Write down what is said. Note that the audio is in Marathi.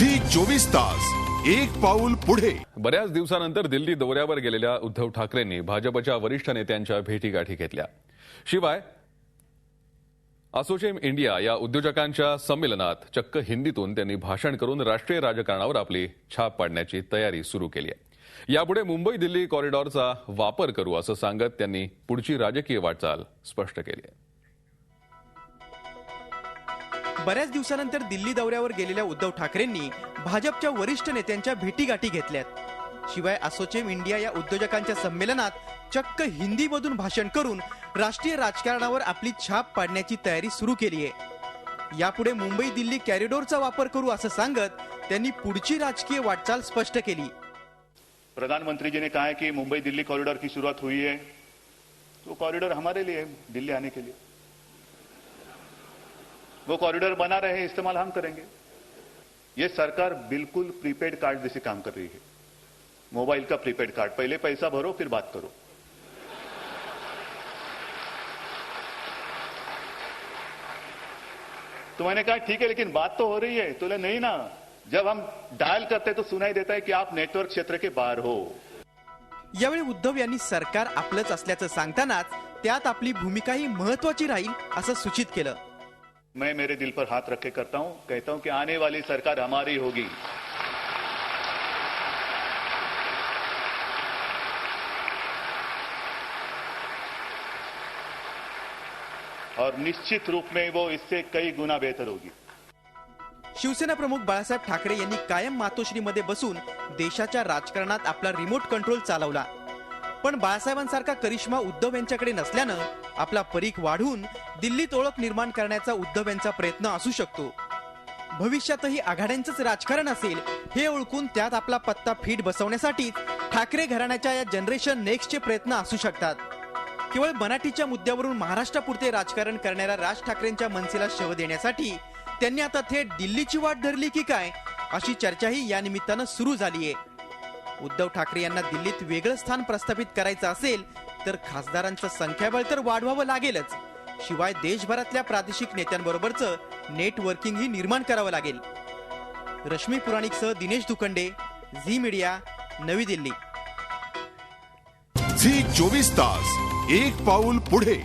झी 24 तास एक पाऊल पुढे। बऱ्याच दिवसानंतर दिल्ली दौऱ्यावर गेलेल्या उद्धव ठाकरेंनी भाजपच्या वरिष्ठ नेत्यांच्या भेटीगाठी घेतल्या। शिवाय असोचेम इंडिया या उद्योजकांच्या संमेलनात चक्क हिंदीतून त्यांनी भाषण करून राष्ट्रीय राजकारणावर आपली छाप पाडण्याची तयारी सुरू केली आहे। यापुढे मुंबई दिल्ली कॉरिडॉरचा वापर करू असं सांगत त्यांनी पुढची राजकीय वाटचाल स्पष्ट केली आहे। बऱ्याच दिवसानंतर दिल्ली दौऱ्यावर गेलेल्या उद्धव ठाकरेंनी भाजपच्या वरिष्ठ नेत्यांच्या भेटीगाठी घेतल्यात। शिवाय असोचेम इंडिया या उद्योजकांच्या संमेलनात चक्क हिंदीमधून भाषण करून राष्ट्रीय राजकारणावर आपली छाप पाडण्याची तयारी सुरू केली आहे। यापुढे मुंबई दिल्ली कॉरिडॉरचा वापर करू असं सांगत त्यांनी पुढची राजकीय वाटचाल स्पष्ट केली। प्रधानमंत्री जी ने कहा है कि मुंबई दिल्ली कॉरिडोर की शुरुआत हुई है, तो कॉरिडोर हमारे लिए है, दिल्ली आने के लिए। वो कॉरिडोर बना रहे हैं, इस्तेमाल हम करेंगे। ये सरकार बिल्कुल प्रीपेड कार्ड जैसे काम कर रही है, मोबाइल का प्रीपेड कार्ड, पहले पैसा भरो फिर बात करो। तो मैंने कहा ठीक है, लेकिन बात तो हो रही है। तो नहीं ना, जब हम डायल करते तो सुनाई देता है कि आप नेटवर्क क्षेत्र के बाहर हो। यावेळी उद्धव यांनी सरकार आपलंच असल्याचं सांगतानाच त्यात आपली भूमिकाही महत्त्वाची राहील असं सूचित केलं। मैं मेरे दिल पर हाथ रख के कहता हूं कि आने वाली सरकार हमारी होगी। और निश्चित रूप में वो इससे कई गुना बेहतर होगी। शिवसेना प्रमुख बाळासाहेब ठाकरे यांनी कायम मातोश्रीमध्ये बसून देशाच्या राजकारणात आपला रिमोट कंट्रोल चालवला, पण बाळासाहेबांसारखा करिश्मा उद्धव यांच्याकडे नसल्यानं आपला परीख वाढवून दिल्लीत ओळख निर्माण करण्याचा उद्धव यांचा प्रयत्न असू शकतो। भविष्यातही आघाड्यांचंच राजकारण असेल हे ओळखून त्यात आपला पत्ता फिट बसवण्यासाठी ठाकरे घराण्याच्या या जनरेशन नेक्स्टचे प्रयत्न असू शकतात। केवळ मराठीच्या मुद्द्यावरून महाराष्ट्रापुरते राजकारण करणाऱ्या राज ठाकरेंच्या मनसेला शव देण्यासाठी त्यांनी आता थेट दिल्लीची वाट धरली की काय, अशी चर्चाही या निमित्तानं सुरू झाली आहे। उद्धव ठाकरे यांना दिल्लीत वेगळं स्थान प्रस्थापित करायचं असेल तर खासदारांचं संख्याबळ तर वाढवावं लागेलच, शिवाय देशभरातल्या प्रादेशिक नेत्यांबरोबरचं नेटवर्किंगही निर्माण करावं लागेल। रश्मी पुराणिकसह दिनेश दुखंडे, झी मीडिया, नवी दिल्ली। झी 24 तास एक पाऊल पुढे।